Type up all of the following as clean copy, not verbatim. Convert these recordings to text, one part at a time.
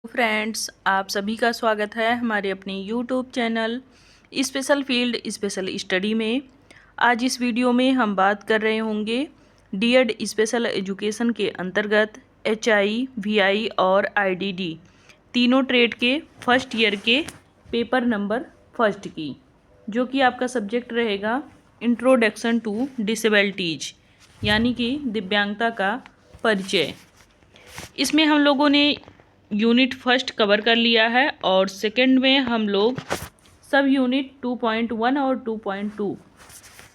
Friends, आप सभी का स्वागत है हमारे अपने YouTube channel special field special study में। आज इस वीडियो में हम बात कर रहे होंगे डीएड स्पेशल एजुकेशन के अंतर्गत एचआई, वीआई और आईडीडी तीनों ट्रेड के फर्स्ट ईयर के पेपर नंबर फर्स्ट की, जो कि आपका सब्जेक्ट रहेगा इंट्रोडक्शन टू डिसेबिलिटीज, यानी कि दिव्यांगता का परिचय। इसमें हम लोगों ने यूनिट फर्स्ट कवर कर लिया है और सेकंड में हम लोग सब यूनिट 2.1 और 2.2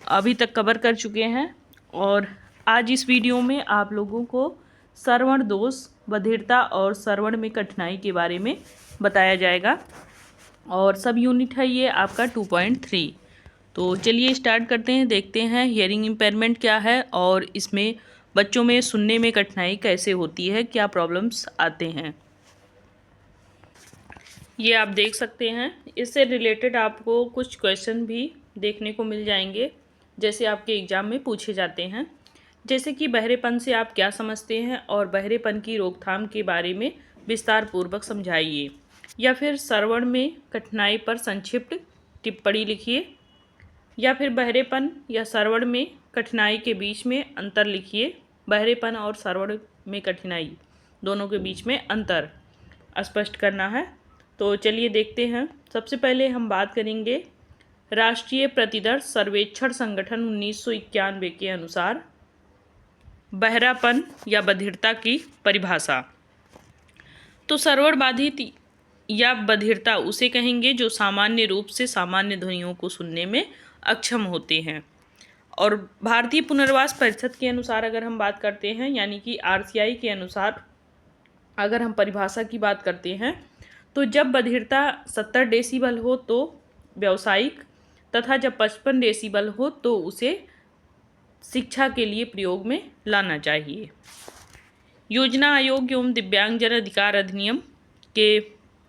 अभी तक कवर कर चुके हैं। और आज इस वीडियो में आप लोगों को श्रवण दोष, बधिरता और श्रवण में कठिनाई के बारे में बताया जाएगा और सब यूनिट है ये आपका 2.3। तो चलिए स्टार्ट करते हैं, देखते हैं हियरिंग इम्पेयरमेंट क्या है और इसमें बच्चों में सुनने में कठिनाई कैसे होती है, क्या प्रॉब्लम्स आते हैं। ये आप देख सकते हैं। इससे रिलेटेड आपको कुछ क्वेश्चन भी देखने को मिल जाएंगे, जैसे आपके एग्ज़ाम में पूछे जाते हैं। जैसे कि बहरेपन से आप क्या समझते हैं और बहरेपन की रोकथाम के बारे में विस्तार पूर्वक समझाइए, या फिर श्रवण में कठिनाई पर संक्षिप्त टिप्पणी लिखिए, या फिर बहरेपन या श्रवण में कठिनाई के बीच में अंतर लिखिए। बहरेपन और श्रवण में कठिनाई दोनों के बीच में अंतर स्पष्ट करना है। तो चलिए देखते हैं। सबसे पहले हम बात करेंगे राष्ट्रीय प्रतिदर्श सर्वेक्षण संगठन 1991 के अनुसार बहरापन या बधिरता की परिभाषा। तो श्रवण बाधित या बधिरता उसे कहेंगे जो सामान्य रूप से सामान्य ध्वनियों को सुनने में अक्षम होते हैं। और भारतीय पुनर्वास परिषद के अनुसार अगर हम बात करते हैं, यानी कि आरसीआई के अनुसार अगर हम परिभाषा की बात करते हैं, तो जब बधिरता 70 डेसिबल हो तो व्यावसायिक, तथा जब 55 डेसिबल हो तो उसे शिक्षा के लिए प्रयोग में लाना चाहिए। योजना आयोग एवं दिव्यांगजन अधिकार अधिनियम के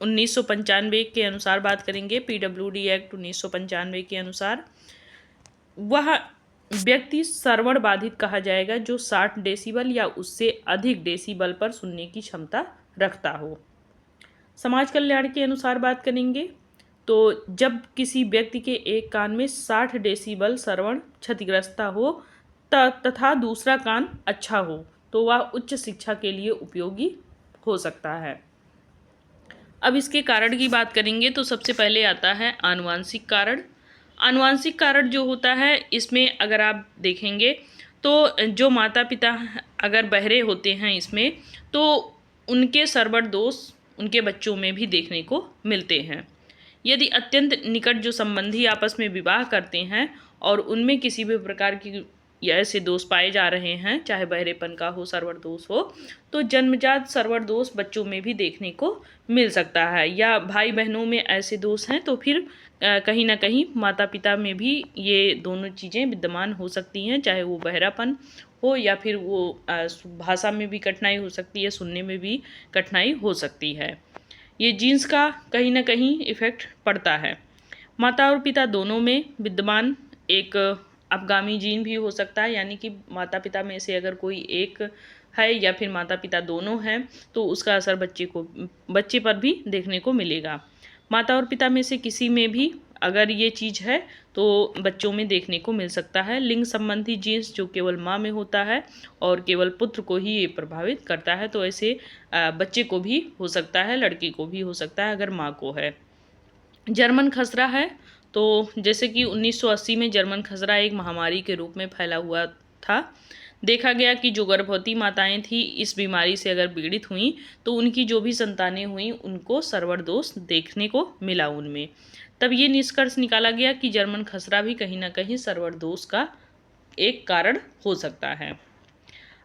1995 के अनुसार बात करेंगे, पीडब्ल्यूडी एक्ट 1995 के अनुसार वह व्यक्ति श्रवण बाधित कहा जाएगा जो 60 डेसिबल या उससे अधिक डेसिबल पर सुनने की क्षमता रखता हो। समाज कल्याण के अनुसार बात करेंगे तो जब किसी व्यक्ति के एक कान में 60 डेसिबल श्रवण क्षतिग्रस्त हो तथा दूसरा कान अच्छा हो तो वह उच्च शिक्षा के लिए उपयोगी हो सकता है। अब इसके कारण की बात करेंगे तो सबसे पहले आता है आनुवांशिक कारण। आनुवांशिक कारण जो होता है, इसमें अगर आप देखेंगे तो जो माता पिता अगर बहरे होते हैं इसमें, तो उनके श्रवण दोष उनके बच्चों में भी देखने को मिलते हैं। यदि अत्यंत निकट जो संबंधी आपस में विवाह करते हैं और उनमें किसी भी प्रकार की ऐसे दोष पाए जा रहे हैं, चाहे बहरेपन का हो, श्रवण दोष हो, तो जन्मजात श्रवण दोष बच्चों में भी देखने को मिल सकता है। या भाई बहनों में ऐसे दोष हैं तो फिर कहीं ना कहीं माता पिता में भी ये दोनों चीज़ें विद्यमान हो सकती हैं, चाहे वो बहरापन हो या फिर वो भाषा में भी कठिनाई हो सकती है, सुनने में भी कठिनाई हो सकती है। ये जीन्स का कहीं ना कहीं इफ़ेक्ट पड़ता है। माता और पिता दोनों में विद्यमान एक अपगामी जीन भी हो सकता है, यानी कि माता पिता में से अगर कोई एक है या फिर माता पिता दोनों हैं तो उसका असर बच्चे पर भी देखने को मिलेगा। माता और पिता में से किसी में भी अगर ये चीज़ है तो बच्चों में देखने को मिल सकता है। लिंग संबंधी जीन्स जो केवल माँ में होता है और केवल पुत्र को ही ये प्रभावित करता है, तो ऐसे बच्चे को भी हो सकता है, लड़की को भी हो सकता है अगर माँ को है। जर्मन खसरा है, तो जैसे कि 1980 में जर्मन खसरा एक महामारी के रूप में फैला हुआ था। देखा गया कि जो गर्भवती माताएं थी इस बीमारी से अगर पीड़ित हुई तो उनकी जो भी संतानें हुई उनको श्रवण दोष देखने को मिला उनमें। तब ये निष्कर्ष निकाला गया कि जर्मन खसरा भी कहीं ना कहीं श्रवण दोष का एक कारण हो सकता है।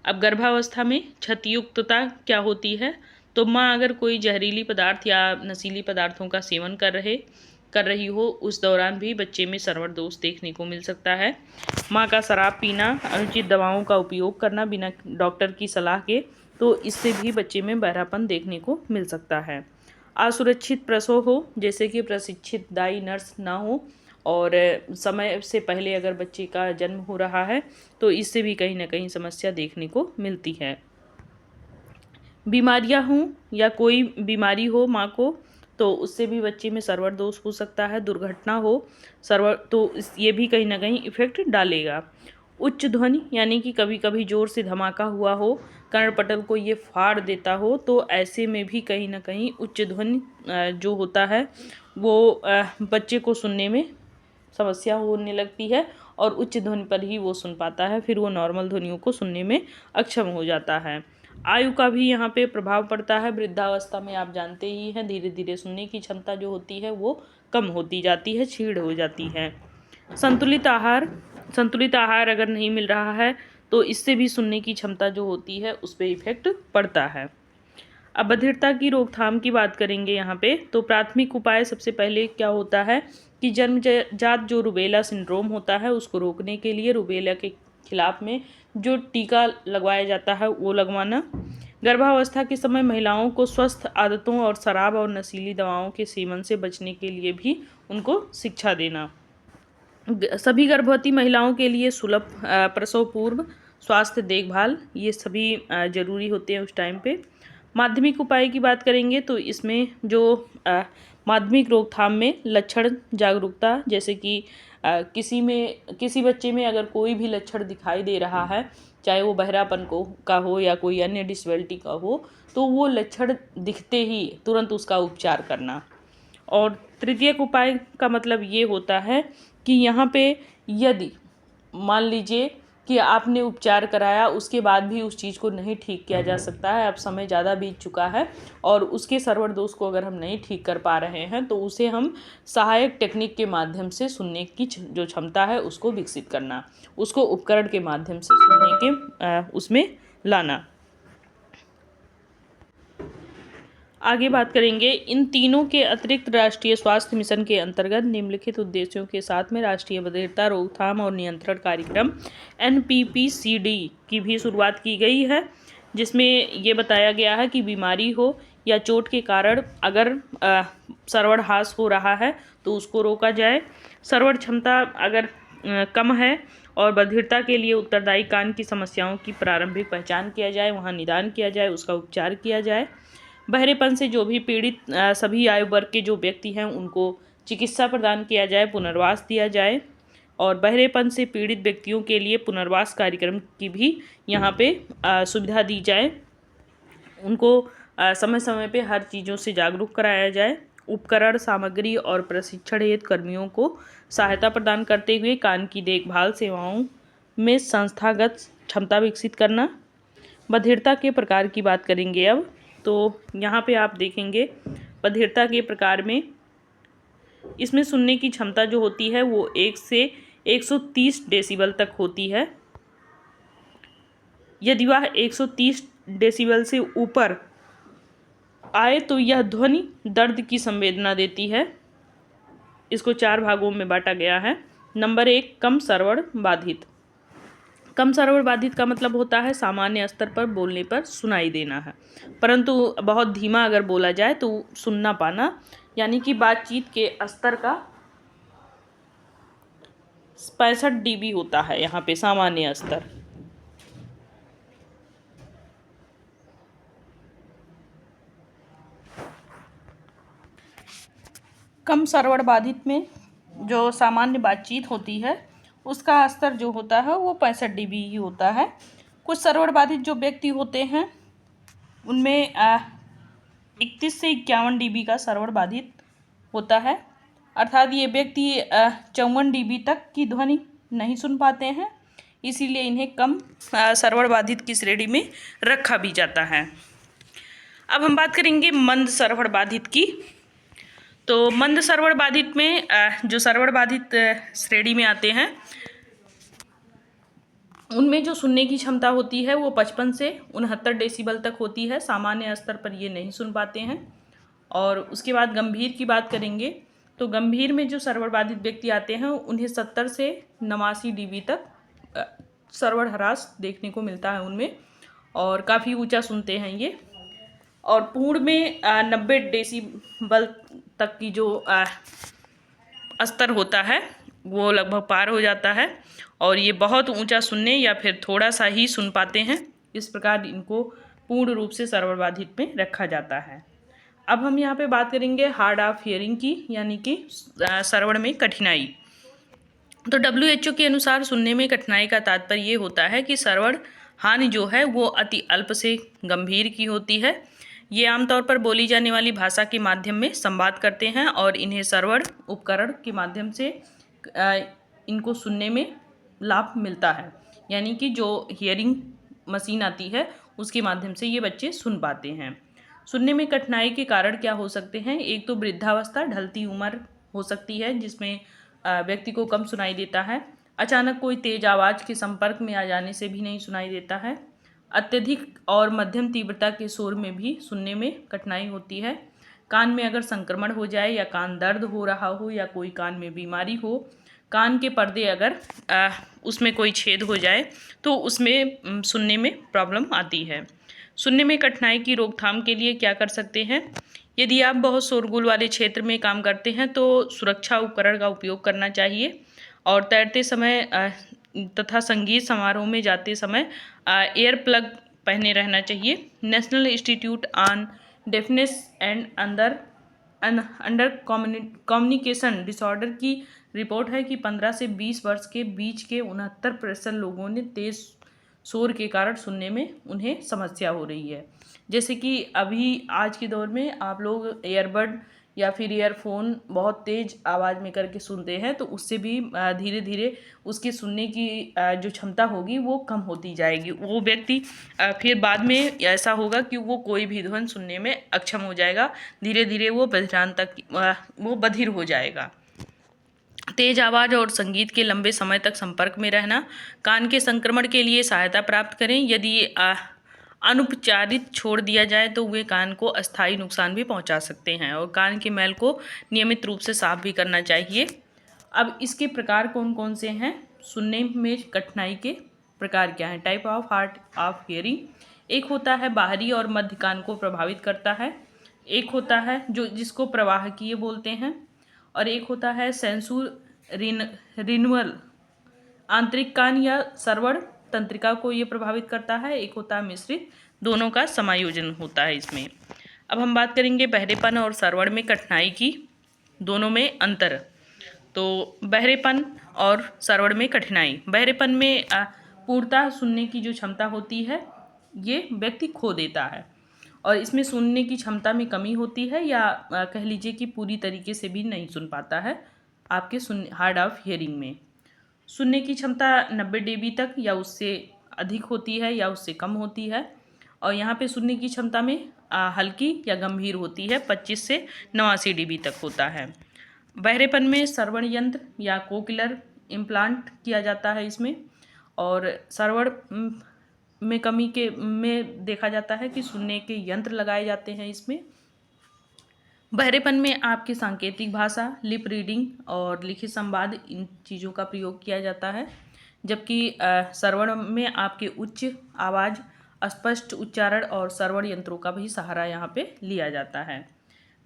अब गर्भावस्था में क्षतियुक्तता क्या होती है, तो माँ अगर कोई जहरीली पदार्थ या नशीली पदार्थों का सेवन कर रही हो, उस दौरान भी बच्चे में श्रवण दोष देखने को मिल सकता है। माँ का शराब पीना, अनुचित दवाओं का उपयोग करना बिना डॉक्टर की सलाह के, तो इससे भी बच्चे में बहरापन देखने को मिल सकता है। असुरक्षित प्रसव हो, जैसे कि प्रशिक्षित दाई नर्स ना हो और समय से पहले अगर बच्चे का जन्म हो रहा है तो इससे भी कहीं ना कहीं समस्या देखने को मिलती है। बीमारियां हों या कोई बीमारी हो माँ को, तो उससे भी बच्चे में सर्वर दोष हो सकता है। दुर्घटना हो सर्वर, तो ये भी कहीं ना कहीं इफेक्ट डालेगा। उच्च ध्वनि यानी कि कभी कभी ज़ोर से धमाका हुआ हो, कर्णपटल को ये फाड़ देता हो, तो ऐसे में भी कहीं ना कहीं उच्च ध्वनि जो होता है वो बच्चे को सुनने में समस्या होने लगती है और उच्च ध्वनि पर ही वो सुन पाता है, फिर वो नॉर्मल ध्वनियों को सुनने में अक्षम हो जाता है। आयु का भी यहाँ पे प्रभाव पड़ता है। वृद्धावस्था में आप जानते ही हैं धीरे धीरे सुनने की क्षमता जो होती है वो कम होती जाती है, क्षीण हो जाती है। संतुलित आहार अगर नहीं मिल रहा है तो इससे भी सुनने की क्षमता जो होती है उस पर इफेक्ट पड़ता है। अब बधिरता की रोकथाम की बात करेंगे यहाँ पे, तो प्राथमिक उपाय सबसे पहले क्या होता है कि जन्मजात जो रूबेला सिंड्रोम होता है उसको रोकने के लिए रूबेला के खिलाफ में जो टीका लगवाया जाता है वो लगवाना। गर्भावस्था के समय महिलाओं को स्वस्थ आदतों और शराब और नशीली दवाओं के सेवन से बचने के लिए भी उनको शिक्षा देना। सभी गर्भवती महिलाओं के लिए सुलभ प्रसव पूर्व स्वास्थ्य देखभाल ये सभी जरूरी होते हैं उस टाइम पे। माध्यमिक उपाय की बात करेंगे तो इसमें जो माध्यमिक रोकथाम में लक्षण जागरूकता, जैसे कि किसी बच्चे में अगर कोई भी लक्षण दिखाई दे रहा है, चाहे वो बहरापन का हो या कोई अन्य डिसेबिलिटी का हो, तो वो लक्षण दिखते ही तुरंत उसका उपचार करना। और तृतीयक उपाय का मतलब ये होता है कि यहाँ पे यदि मान लीजिए कि आपने उपचार कराया उसके बाद भी उस चीज़ को नहीं ठीक किया जा सकता है, अब समय ज़्यादा बीत चुका है और उसके सर्वर दोष को अगर हम नहीं ठीक कर पा रहे हैं, तो उसे हम सहायक टेक्निक के माध्यम से सुनने की जो क्षमता है उसको विकसित करना, उसको उपकरण के माध्यम से सुनने के उसमें लाना। आगे बात करेंगे इन तीनों के अतिरिक्त राष्ट्रीय स्वास्थ्य मिशन के अंतर्गत निम्नलिखित उद्देश्यों के साथ में राष्ट्रीय बधिरता रोकथाम और नियंत्रण कार्यक्रम NPPCD की भी शुरुआत की गई है, जिसमें ये बताया गया है कि बीमारी हो या चोट के कारण अगर सर्वण ह्रास हो रहा है तो उसको रोका जाए। सर्वण क्षमता अगर कम है और बधिरता के लिए उत्तरदायी कान की समस्याओं की प्रारंभिक पहचान किया जाए, वहाँ निदान किया जाए, उसका उपचार किया जाए। बहरेपन से जो भी पीड़ित सभी आयु वर्ग के जो व्यक्ति हैं उनको चिकित्सा प्रदान किया जाए, पुनर्वास दिया जाए और बहरेपन से पीड़ित व्यक्तियों के लिए पुनर्वास कार्यक्रम की भी यहाँ पे सुविधा दी जाए। उनको समय समय पे हर चीज़ों से जागरूक कराया जाए। उपकरण सामग्री और प्रशिक्षण हेतु कर्मियों को सहायता प्रदान करते हुए कान की देखभाल सेवाओं में संस्थागत क्षमता विकसित करना। बधिरता के प्रकार की बात करेंगे अब, तो यहाँ पे आप देखेंगे बधिरता के प्रकार में इसमें सुनने की क्षमता जो होती है वो 1 से 130 डेसिबल तक होती है। यदि वह 130 डेसिबल से ऊपर आए तो यह ध्वनि दर्द की संवेदना देती है। इसको 4 भागों में बांटा गया है। नंबर 1 कम श्रवण बाधित। कम श्रवण बाधित का मतलब होता है सामान्य स्तर पर बोलने पर सुनाई देना है, परंतु बहुत धीमा अगर बोला जाए तो सुन ना पाना, यानी कि बातचीत के स्तर का 65 dB होता है यहाँ पे सामान्य स्तर। कम श्रवण बाधित में जो सामान्य बातचीत होती है उसका स्तर जो होता है वो 65 dB ही होता है। कुछ श्रवण बाधित जो व्यक्ति होते हैं उनमें 31 से 51 dB का श्रवण बाधित होता है, अर्थात ये व्यक्ति 54 dB तक की ध्वनि नहीं सुन पाते हैं, इसीलिए इन्हें कम श्रवण बाधित की श्रेणी में रखा भी जाता है। अब हम बात करेंगे मंद श्रवण बाधित की। तो मंद श्रवण बाधित में जो श्रवण बाधित श्रेणी में आते हैं उनमें जो सुनने की क्षमता होती है वो 55 से 69 डेसिबल तक होती है। सामान्य स्तर पर ये नहीं सुन पाते हैं। और उसके बाद गंभीर की बात करेंगे तो गंभीर में जो श्रवण बाधित व्यक्ति आते हैं उन्हें 70 से 89 dB तक श्रवण ह्रास देखने को मिलता है उनमें, और काफ़ी ऊंचा सुनते हैं ये। और पूर्ण में 90 डेसिबल तक की जो स्तर होता है वो लगभग पार हो जाता है और ये बहुत ऊंचा सुनने या फिर थोड़ा सा ही सुन पाते हैं। इस प्रकार इनको पूर्ण रूप से सर्वबाधित में रखा जाता है। अब हम यहाँ पे बात करेंगे हार्ड ऑफ हियरिंग की, यानी कि श्रवण में कठिनाई। तो WHO के अनुसार सुनने में कठिनाई का तात्पर्य ये होता है कि श्रवण हानि जो है वो अति अल्प से गंभीर की होती है। ये आमतौर पर बोली जाने वाली भाषा के माध्यम में संवाद करते हैं और इन्हें श्रवण उपकरण के माध्यम से इनको सुनने में लाभ मिलता है, यानी कि जो हियरिंग मशीन आती है उसके माध्यम से ये बच्चे सुन पाते हैं। सुनने में कठिनाई के कारण क्या हो सकते हैं? एक तो वृद्धावस्था, ढलती उम्र हो सकती है जिसमें व्यक्ति को कम सुनाई देता है। अचानक कोई तेज आवाज़ के संपर्क में आ जाने से भी नहीं सुनाई देता है। अत्यधिक और मध्यम तीव्रता के शोर में भी सुनने में कठिनाई होती है। कान में अगर संक्रमण हो जाए या कान दर्द हो रहा हो या कोई कान में बीमारी हो, कान के पर्दे अगर उसमें कोई छेद हो जाए तो उसमें सुनने में प्रॉब्लम आती है। सुनने में कठिनाई की रोकथाम के लिए क्या कर सकते हैं? यदि आप बहुत शोरगुल वाले क्षेत्र में काम करते हैं तो सुरक्षा उपकरण का उपयोग करना चाहिए और तैरते समय तथा संगीत समारोह में जाते समय एयर प्लग पहने रहना चाहिए। National institute on deafness and under communication disorder की रिपोर्ट है कि 15 से 20 वर्ष के बीच के 69% लोगों ने तेज शोर के कारण सुनने में उन्हें समस्या हो रही है। जैसे कि अभी आज के दौर में आप लोग ईयरबड या फिर ईयरफोन बहुत तेज़ आवाज़ में करके सुनते हैं तो उससे भी धीरे धीरे उसके सुनने की जो क्षमता होगी वो कम होती जाएगी। वो व्यक्ति फिर बाद में ऐसा होगा कि वो कोई भी ध्वनि सुनने में अक्षम हो जाएगा, धीरे धीरे वो वो बधिर हो जाएगा। तेज आवाज़ और संगीत के लंबे समय तक संपर्क में रहना। कान के संक्रमण के लिए सहायता प्राप्त करें। यदि अनुपचारित छोड़ दिया जाए तो वे कान को अस्थायी नुकसान भी पहुंचा सकते हैं और कान के मैल को नियमित रूप से साफ भी करना चाहिए। अब इसके प्रकार कौन कौन से हैं? सुनने में कठिनाई के प्रकार क्या हैं? Type of hard of hearing. एक होता है बाहरी और मध्य कान को प्रभावित करता है। एक होता है जिसको प्रवाहकीय बोलते हैं और एक होता है सेंसुर रिन्यूअल, आंतरिक कान या श्रवण तंत्रिका को ये प्रभावित करता है। एक होता है मिश्रित, दोनों का समायोजन होता है इसमें। अब हम बात करेंगे बहरेपन और श्रवण में कठिनाई की, दोनों में अंतर। तो बहरेपन और श्रवण में कठिनाई। बहरेपन में पूर्णतः सुनने की जो क्षमता होती है ये व्यक्ति खो देता है और इसमें सुनने की क्षमता में कमी होती है या कह लीजिए कि पूरी तरीके से भी नहीं सुन पाता है आपके हार्ड ऑफ हियरिंग में। सुनने की क्षमता 90 dB तक या उससे अधिक होती है या उससे कम होती है और यहाँ पे सुनने की क्षमता में हल्की या गंभीर होती है, 25 से 89 dB तक होता है। बहरेपन में श्रवण यंत्र या कोक्लियर इम्प्लांट किया जाता है इसमें और श्रवण में कमी के में देखा जाता है कि सुनने के यंत्र लगाए जाते हैं इसमें। बहरेपन में आपकी सांकेतिक भाषा, लिप रीडिंग और लिखित संवाद, इन चीज़ों का प्रयोग किया जाता है, जबकि श्रवण में आपके उच्च आवाज़, स्पष्ट उच्चारण और श्रवण यंत्रों का भी सहारा यहाँ पे लिया जाता है।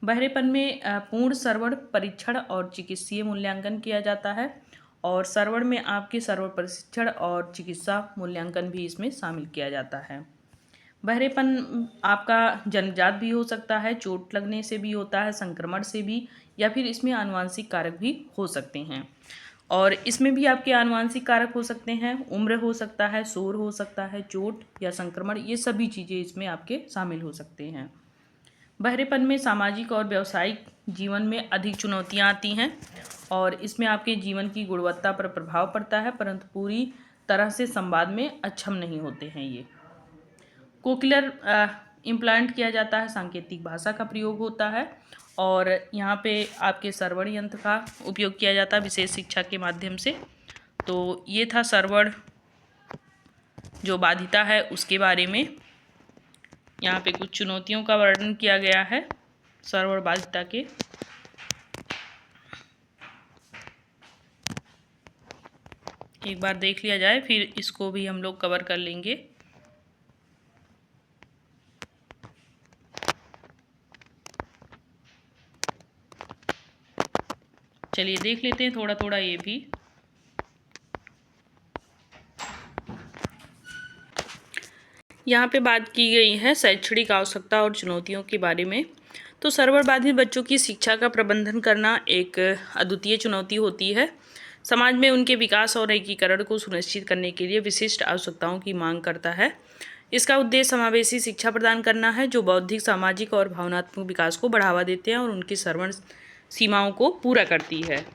बहरेपन में पूर्ण श्रवण परीक्षण और चिकित्सीय मूल्यांकन किया जाता है और श्रवण में आपके श्रवण प्रशिक्षण और चिकित्सा मूल्यांकन भी इसमें शामिल किया जाता है। बहरेपन आपका जन्मजात भी हो सकता है, चोट लगने से भी होता है, संक्रमण से भी, या फिर इसमें आनुवंशिक कारक भी हो सकते हैं और इसमें भी आपके आनुवंशिक कारक हो सकते हैं, उम्र हो सकता है, शोर हो सकता है, चोट या संक्रमण, ये सभी चीज़ें इसमें आपके शामिल हो सकते हैं। बहरेपन में सामाजिक और व्यावसायिक जीवन में अधिक चुनौतियाँ आती हैं और इसमें आपके जीवन की गुणवत्ता पर प्रभाव पड़ता है, परंतु पूरी तरह से संवाद में अक्षम नहीं होते हैं ये। कोक्लियर इम्प्लांट किया जाता है, सांकेतिक भाषा का प्रयोग होता है और यहाँ पे आपके श्रवण यंत्र का उपयोग किया जाता है विशेष शिक्षा के माध्यम से। तो ये था श्रवण जो बाधिता है उसके बारे में। यहाँ पे कुछ चुनौतियों का वर्णन किया गया है श्रवण बाधिता के। एक बार देख लिया जाए, फिर इसको भी हम लोग कवर कर लेंगे। चलिए देख लेते हैं थोड़ा थोड़ा ये भी। यहाँ पे बात की गई है शैक्षणिक आवश्यकता और चुनौतियों के बारे में। तो सर्वबाधित बच्चों की शिक्षा का प्रबंधन करना एक अद्वितीय चुनौती होती है। समाज में उनके विकास और एकीकरण को सुनिश्चित करने के लिए विशिष्ट आवश्यकताओं की मांग करता है। इसका उद्देश्य समावेशी शिक्षा प्रदान करना है जो बौद्धिक, सामाजिक और भावनात्मक विकास को बढ़ावा देते हैं और उनकी सर्वण सीमाओं को पूरा करती है।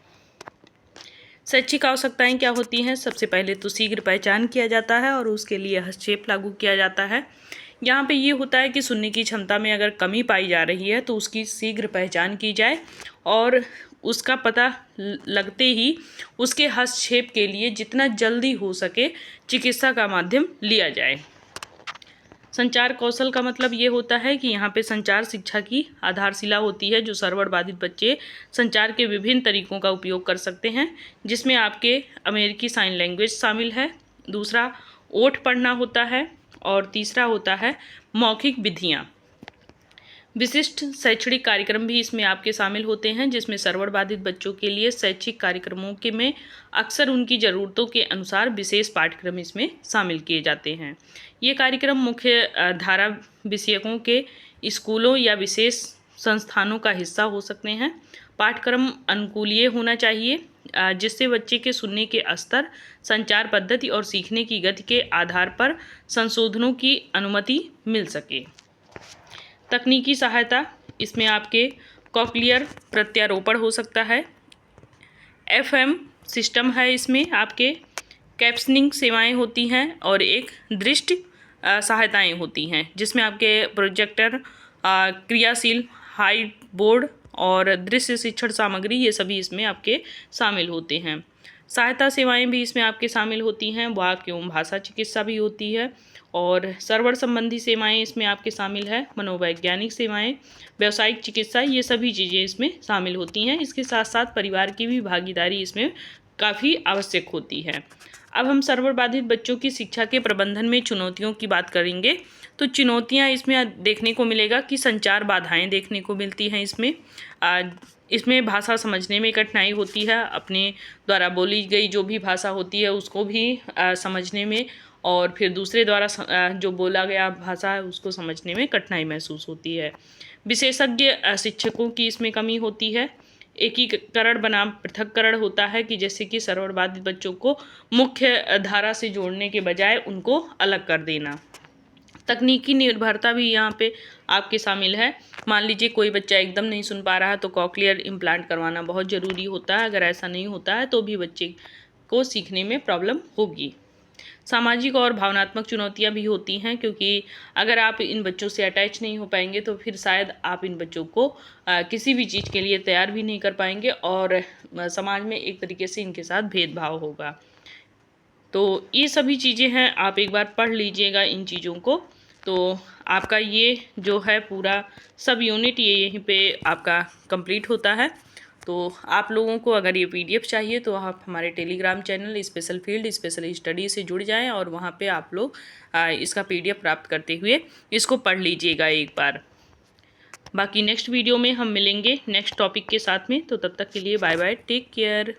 शैक्षिक आवश्यकताएं क्या होती हैं? सबसे पहले तो शीघ्र पहचान किया जाता है और उसके लिए हस्तक्षेप लागू किया जाता है। यहाँ पे ये होता है कि सुनने की क्षमता में अगर कमी पाई जा रही है तो उसकी शीघ्र पहचान की जाए और उसका पता लगते ही उसके हस्तक्षेप के लिए जितना जल्दी हो सके चिकित्सा का माध्यम लिया जाए। संचार कौशल का मतलब ये होता है कि यहाँ पे संचार शिक्षा की आधारशिला होती है जो सर्वण बाधित बच्चे संचार के विभिन्न तरीकों का उपयोग कर सकते हैं, जिसमें आपके अमेरिकी साइन लैंग्वेज शामिल है, दूसरा ओठ पढ़ना होता है और तीसरा होता है मौखिक विधियाँ। विशिष्ट शैक्षणिक कार्यक्रम भी इसमें आपके शामिल होते हैं, जिसमें सर्वण बाधित बच्चों के लिए शैक्षिक कार्यक्रमों के में अक्सर उनकी ज़रूरतों के अनुसार विशेष पाठ्यक्रम इसमें शामिल किए जाते हैं। ये कार्यक्रम मुख्य धारा विषयों के स्कूलों या विशेष संस्थानों का हिस्सा हो सकते हैं। पाठ्यक्रम अनुकूलीय होना चाहिए जिससे बच्चे के सुनने के स्तर, संचार पद्धति और सीखने की गति के आधार पर संशोधनों की अनुमति मिल सके। तकनीकी सहायता इसमें आपके कॉक्लियर प्रत्यारोपण हो सकता है, FM सिस्टम है, इसमें आपके कैप्शनिंग सेवाएं होती हैं और एक दृष्टि सहायताएं होती हैं जिसमें आपके प्रोजेक्टर, क्रियाशील हाइट बोर्ड और दृश्य शिक्षण सामग्री ये सभी इसमें आपके शामिल होते हैं। सहायता सेवाएं भी इसमें आपके शामिल होती हैं, वाक एवं भाषा चिकित्सा भी होती है और सर्वण संबंधी सेवाएं इसमें आपके शामिल है, मनोवैज्ञानिक सेवाएं, व्यावसायिक चिकित्सा, ये सभी चीज़ें इसमें शामिल होती हैं। इसके साथ साथ परिवार की भी भागीदारी इसमें काफ़ी आवश्यक होती है। अब हम सर्वण बाधित बच्चों की शिक्षा के प्रबंधन में चुनौतियों की बात करेंगे। तो चुनौतियां इसमें देखने को मिलेगा कि संचार बाधाएं देखने को मिलती हैं। इसमें भाषा समझने में कठिनाई होती है, अपने द्वारा बोली गई जो भी भाषा होती है उसको भी समझने में और फिर दूसरे द्वारा जो बोला गया भाषा है उसको समझने में कठिनाई महसूस होती है। विशेषज्ञ शिक्षकों की इसमें कमी होती है। एकीकरण बनाम पृथक्करण होता है कि जैसे कि सर्वण बाधित बच्चों को मुख्य धारा से जोड़ने के बजाय उनको अलग कर देना। तकनीकी निर्भरता भी यहाँ पे आपके शामिल है। मान लीजिए कोई बच्चा एकदम नहीं सुन पा रहा है तो कॉक्लियर इम्प्लांट करवाना बहुत ज़रूरी होता है। अगर ऐसा नहीं होता है तो भी बच्चे को सीखने में प्रॉब्लम होगी। सामाजिक और भावनात्मक चुनौतियां भी होती हैं क्योंकि अगर आप इन बच्चों से अटैच नहीं हो पाएंगे तो फिर शायद आप इन बच्चों को किसी भी चीज़ के लिए तैयार भी नहीं कर पाएंगे और समाज में एक तरीके से इनके साथ भेदभाव होगा। तो ये सभी चीज़ें हैं, आप एक बार पढ़ लीजिएगा इन चीज़ों को। तो आपका ये जो है पूरा सब यूनिट ये यहीं पे आपका कंप्लीट होता है। तो आप लोगों को अगर ये PDF चाहिए तो आप हमारे Telegram channel special field special study से जुड़ जाएं और वहाँ पे आप लोग इसका PDF प्राप्त करते हुए इसको पढ़ लीजिएगा एक बार। बाकी नेक्स्ट वीडियो में हम मिलेंगे नेक्स्ट टॉपिक के साथ में, तो तब तक के लिए बाय बाय, टेक केयर।